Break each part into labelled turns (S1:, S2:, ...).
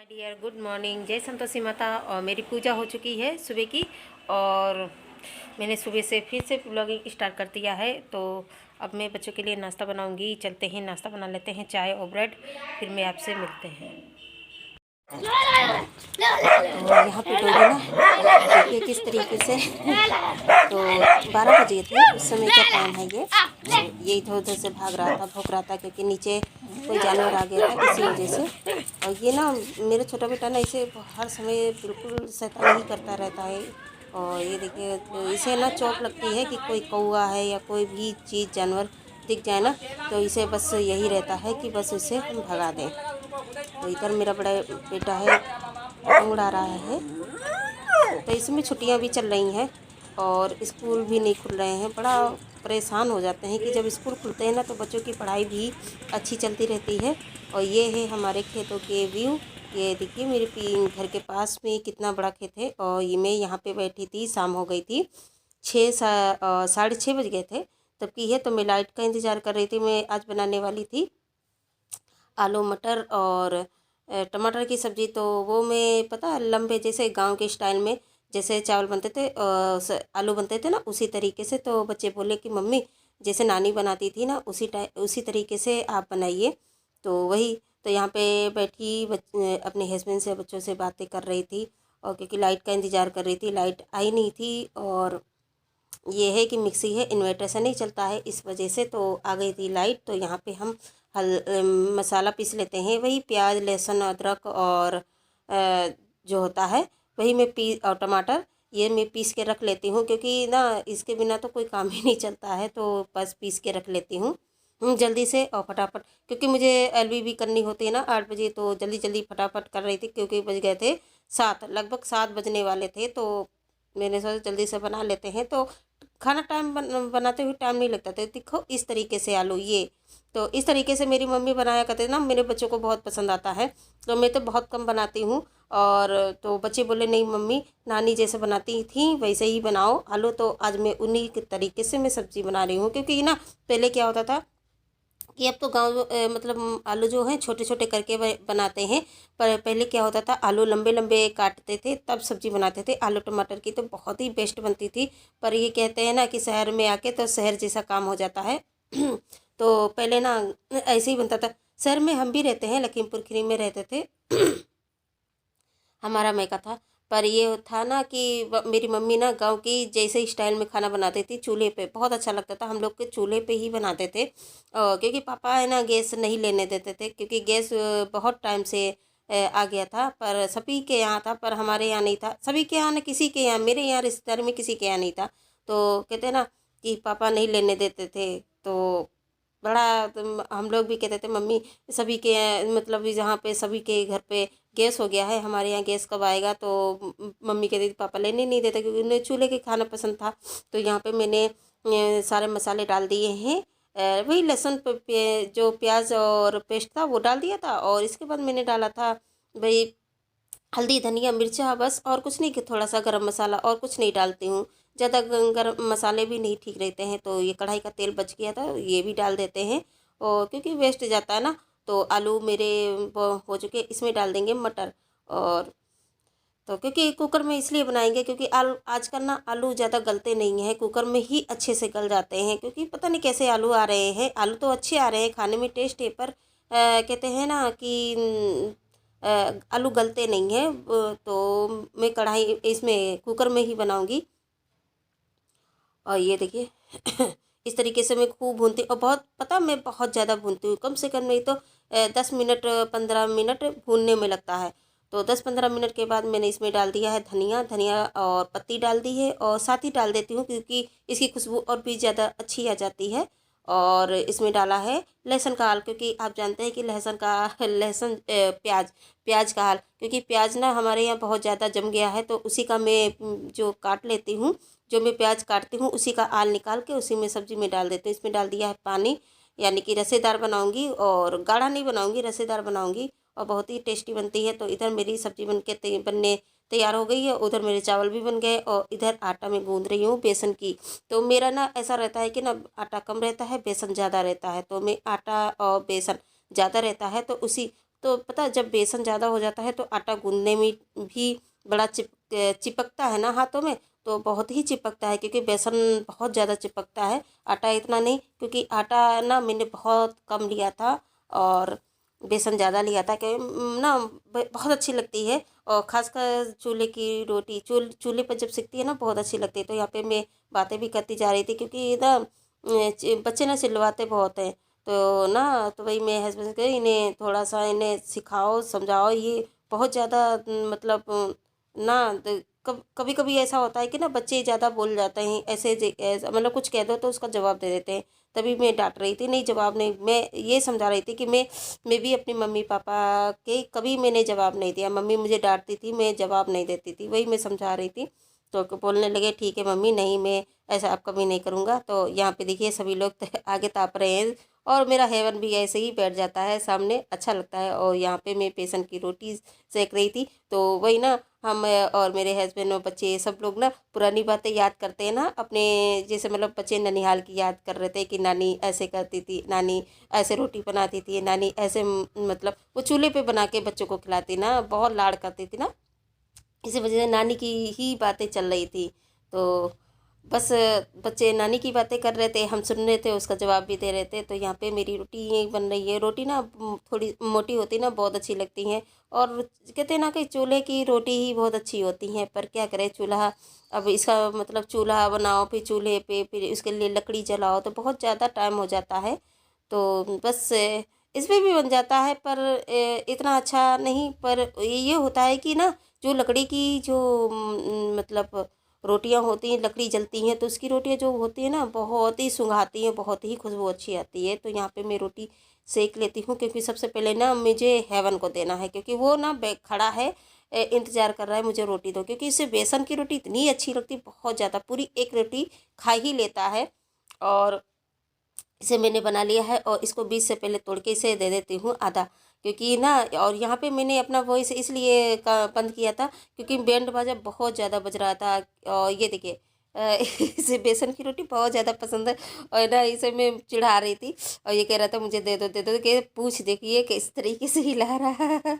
S1: My dear, good morning. जय संतोषी माता। और मेरी पूजा हो चुकी है सुबह की, और मैंने सुबह से फिर से ब्लॉगिंग स्टार्ट कर दिया है। तो अब मैं बच्चों के लिए नाश्ता बनाऊंगी। चलते हैं, नाश्ता बना लेते हैं, चाय और ब्रेड, फिर मैं आपसे मिलते हैं। तो यहाँ पे डोरी ना देखिए किस तरीके से तो 12 बजे थे उस समय का टाइम है ये। तो ये इधर उधर से भाग रहा था, भौंक रहा था, क्योंकि नीचे कोई जानवर आ गया था इसी वजह से। और ये ना मेरा छोटा बेटा ना इसे हर समय बिल्कुल शैतानी ही करता रहता है। और ये देखिए इसे ना चौक लगती है कि कोई कौआ है या कोई भी चीज़ जानवर दिख जाए ना, तो इसे बस यही रहता है कि बस उसे हम भगा दें। तो इधर मेरा बड़ा बेटा है, पतंग उड़ा रहा है। तो इसमें छुट्टियां भी चल रही हैं और स्कूल भी नहीं खुल रहे हैं। बड़ा परेशान हो जाते हैं कि जब स्कूल खुलते हैं ना तो बच्चों की पढ़ाई भी अच्छी चलती रहती है। और ये है हमारे खेतों के व्यू। ये देखिए मेरे घर के पास में कितना बड़ा खेत है। और ये मैं यहाँ पे बैठी थी, शाम हो गई थी, 6 साढ़े 6 बज गए थे तब की है। तो मैं लाइट का इंतज़ार कर रही थी। मैं आज बनाने वाली थी आलू मटर और टमाटर की सब्ज़ी। तो वो मैं पता है लंबे जैसे गांव के स्टाइल में जैसे चावल बनते थे, आलू बनते थे ना, उसी तरीके से। तो बच्चे बोले कि मम्मी जैसे नानी बनाती थी ना उसी तरीके से आप बनाइए। तो वही, तो यहाँ पे बैठी अपने हस्बैंड से बच्चों से बातें कर रही थी। और क्योंकि लाइट का इंतज़ार कर रही थी, लाइट आई नहीं थी। और ये है कि मिक्सी है, इन्वर्टर से नहीं चलता है, इस वजह से तो आ गई थी लाइट। तो यहाँ पे हम मसाला पीस लेते हैं, वही प्याज लहसुन अदरक और जो होता है वही मैं और टमाटर ये मैं पीस के रख लेती हूँ, क्योंकि ना इसके बिना तो कोई काम ही नहीं चलता है। तो बस पीस के रख लेती हूँ जल्दी से और फटाफट, क्योंकि मुझे एलवी भी करनी होती है ना 8 बजे। तो जल्दी जल्दी फटाफट कर रही थी, क्योंकि बज गए थे 7, लगभग 7 बजने वाले थे। तो मैंने सोचा जल्दी से बना लेते हैं। तो खाना बनाते हुए टाइम नहीं लगता था। देखो इस तरीके से आलू ये, तो इस तरीके से मेरी मम्मी बनाया करते थे ना, मेरे बच्चों को बहुत पसंद आता है। तो मैं तो बहुत कम बनाती हूँ। और तो बच्चे बोले नहीं मम्मी नानी जैसे बनाती थी वैसे ही बनाओ आलू। तो आज मैं उन्हीं के तरीके से मैं सब्ज़ी बना रही हूँ, क्योंकि ना पहले क्या होता था कि अब तो गांव मतलब आलू जो हैं छोटे छोटे करके बनाते हैं। पर पहले क्या होता था, आलू लंबे लंबे काटते थे तब सब्जी बनाते थे। आलू टमाटर की तो बहुत ही बेस्ट बनती थी। पर ये कहते हैं ना कि शहर में आके तो शहर जैसा काम हो जाता है। तो पहले ना ऐसे ही बनता था। शहर में हम भी रहते हैं, लखीमपुर खीरी में रहते थे। हमारा मैका था। पर ये था ना कि मेरी मम्मी ना गांव की जैसे स्टाइल में खाना बनाती थी, चूल्हे पे बहुत अच्छा लगता था। हम लोग के चूल्हे पे ही बनाते थे। क्योंकि पापा है ना गैस नहीं लेने देते थे, क्योंकि गैस बहुत टाइम से आ गया था। पर सभी के यहाँ था, पर हमारे यहाँ नहीं था। सभी के यहाँ ना, किसी के यहाँ, मेरे यहाँ रिश्तेदार में किसी के यहाँ नहीं था। तो कहते हैं ना कि पापा नहीं लेने देते थे। तो बड़ा हम लोग भी कहते थे मम्मी सभी के मतलब जहाँ पे सभी के घर पे गैस हो गया है, हमारे यहाँ गैस कब आएगा। तो मम्मी कहती थी पापा लेने नहीं देते, क्योंकि उन्हें चूल्हे के खाना पसंद था। तो यहाँ पे मैंने सारे मसाले डाल दिए हैं। वही लहसुन जो प्याज और पेस्ट था वो डाल दिया था। और इसके बाद मैंने डाला था भाई हल्दी धनिया मिर्चा, बस और कुछ नहीं, कि थोड़ा सा गरम मसाला, और कुछ नहीं डालती हूँ। ज़्यादा गरम मसाले भी नहीं ठीक रहते हैं। तो ये कढ़ाई का तेल बच गया था, ये भी डाल देते हैं। और क्योंकि वेस्ट जाता है ना। तो आलू मेरे वो हो चुके, इसमें डाल देंगे मटर। और तो क्योंकि कुकर में इसलिए बनाएंगे क्योंकि आलू आजकल ना आलू ज़्यादा गलते नहीं हैं, कुकर में ही अच्छे से गल जाते हैं। क्योंकि पता नहीं कैसे आलू आ रहे हैं, आलू तो अच्छे आ रहे हैं, खाने में टेस्ट है। पर कहते हैं ना कि आलू गलते नहीं हैं। तो मैं कढ़ाई इसमें कुकर में ही बनाऊंगी। और ये देखिए इस तरीके से मैं खूब भूनती हूँ। और बहुत पता मैं बहुत ज़्यादा भूनती हूँ, कम से कम नहीं तो 10 मिनट 15 मिनट भूनने में लगता है। तो 10-15 मिनट के बाद मैंने इसमें डाल दिया है धनिया, धनिया और पत्ती डाल दी है। और साथ ही डाल देती हूँ क्योंकि इसकी खुशबू और भी ज़्यादा अच्छी आ जाती है। और इसमें डाला है लहसुन का हाल, क्योंकि आप जानते हैं कि लहसुन का लहसुन प्याज प्याज का हाल, क्योंकि प्याज ना हमारे यहाँ बहुत ज़्यादा जम गया है। तो उसी का मैं जो काट लेती हूँ, जो मैं प्याज काटती हूँ उसी का आल निकाल के उसी में सब्जी में डाल देती हूँ। इसमें डाल दिया है पानी, यानी कि रसेदार बनाऊंगी, और गाढ़ा नहीं बनाऊंगी, रसेदार बनाऊंगी। और बहुत ही टेस्टी बनती है। तो इधर मेरी सब्जी बनने तैयार हो गई है, उधर मेरे चावल भी बन गए, और इधर आटा मैं गूंद रही हूँ बेसन की। तो मेरा ना ऐसा रहता है कि ना आटा कम रहता है, बेसन ज़्यादा रहता है। तो मैं आटा और बेसन ज़्यादा रहता है तो उसी तो पता है जब बेसन ज़्यादा हो जाता है तो आटा गूँदने में भी बड़ा चिपकता है ना हाथों में, तो बहुत ही चिपकता है क्योंकि बेसन बहुत ज़्यादा चिपकता है, आटा इतना नहीं, क्योंकि आटा ना मैंने बहुत कम लिया था और बेसन ज़्यादा लिया था कि ना बहुत अच्छी लगती है। और ख़ासकर चूल्हे की रोटी चूल्हे पर जब सिकती है ना बहुत अच्छी लगती है। तो यहाँ पे मैं बातें भी करती जा रही थी क्योंकि ना बच्चे ना चिल्लाते बहुत हैं, तो ना तो वही मैं हस्बैंड से कही इन्हें थोड़ा सा इन्हें सिखाओ समझाओ, ये बहुत ज़्यादा मतलब ना कभी कभी ऐसा होता है कि ना बच्चे ज़्यादा बोल जाते हैं, मतलब कुछ कह दो तो उसका जवाब दे देते हैं। तभी मैं डांट रही थी, नहीं जवाब नहीं, मैं ये समझा रही थी कि मैं भी अपनी मम्मी पापा के कभी मैंने जवाब नहीं दिया, मम्मी मुझे डांटती थी मैं जवाब नहीं देती थी, वही मैं समझा रही थी। तो बोलने लगे ठीक है मम्मी, नहीं मैं ऐसा अब कभी नहीं करूँगा। तो यहाँ पे देखिए सभी लोग तो आगे ताप रहे हैं और मेरा हेवन भी ऐसे ही बैठ जाता है सामने, अच्छा लगता है। और यहाँ पे मैं बेसन की रोटी सेक रही थी, तो वही ना हम और मेरे हस्बैंड और बच्चे सब लोग ना पुरानी बातें याद करते हैं ना अपने, जैसे मतलब बच्चे ननिहाल की याद कर रहे थे कि नानी ऐसे करती थी, नानी ऐसे रोटी बनाती थी, नानी ऐसे मतलब वो चूल्हे पे बना के बच्चों को खिलाती ना, बहुत लाड़ करती थी ना, इसी वजह से नानी की ही बातें चल रही थी। तो बस बच्चे नानी की बातें कर रहे थे, हम सुन रहे थे, उसका जवाब भी दे रहे थे। तो यहाँ पे मेरी रोटी ये बन रही है, रोटी ना थोड़ी मोटी होती ना बहुत अच्छी लगती हैं। और कहते हैं ना कि चूल्हे की रोटी ही बहुत अच्छी होती हैं, पर क्या करें चूल्हा, अब इसका मतलब चूल्हा बनाओ फिर चूल्हे पे फिर उसके लिए लकड़ी जलाओ तो बहुत ज़्यादा टाइम हो जाता है। तो बस इसमें भी बन जाता है पर इतना अच्छा नहीं, पर ये होता है कि ना जो लकड़ी की जो मतलब रोटियां होती हैं, लकड़ी जलती हैं तो उसकी रोटियां जो होती हैं ना बहुत ही सुंघाती हैं, बहुत ही खुशबू अच्छी आती है। तो यहाँ पे मैं रोटी सेक लेती हूँ क्योंकि सबसे पहले ना मुझे हेवन को देना है, क्योंकि वो ना खड़ा है, इंतज़ार कर रहा है मुझे रोटी दो, क्योंकि इससे बेसन की रोटी इतनी अच्छी लगती है, बहुत ज़्यादा, पूरी एक रोटी खा ही लेता है। और इसे मैंने बना लिया है और इसको बीच से पहले तोड़ के इसे दे देती हूँ आधा, क्योंकि ना और यहाँ पे मैंने अपना वॉइस इसलिए बंद किया था क्योंकि बैंड बाजा बहुत ज़्यादा बज रहा था। और ये देखिए इसे बेसन की रोटी बहुत ज़्यादा पसंद है और ना इसे मैं चिढ़ा रही थी और ये कह रहा था मुझे दे दो दे दो, कि पूछ देखिए किस तरीके से हिला रहा है।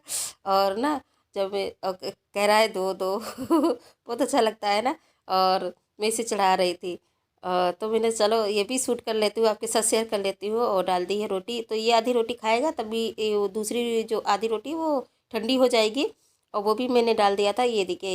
S1: और ना जब मैं कह रहा है दो दो बहुत अच्छा लगता है ना। और मैं इसे चढ़ा रही थी, तो मैंने चलो ये भी शूट कर लेती हूँ, आपके साथ शेयर कर लेती हूँ। और डाल दी है रोटी, तो ये आधी रोटी खाएगा तभी वो दूसरी जो आधी रोटी वो ठंडी हो जाएगी। और वो भी मैंने डाल दिया था। ये देखिए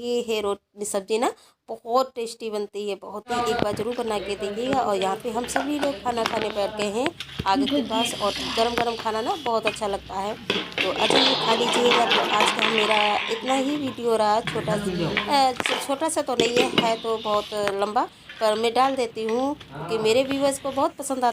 S1: ये है रोटी सब्जी ना बहुत टेस्टी बनती है, बहुत ही, एक बार ज़रूर बना के देखिएगा। और यहाँ पे हम सभी लोग खाना खाने बैठ गए हैं आग के पास, और गरम गरम खाना ना बहुत अच्छा लगता है। तो आ जाइए खा लीजिएगा। तो आज का मेरा इतना ही वीडियो रहा, छोटा सा तो नहीं है तो बहुत लंबा, पर मैं डाल देती हूँ क्योंकि मेरे व्यूअर्स को बहुत पसंद आता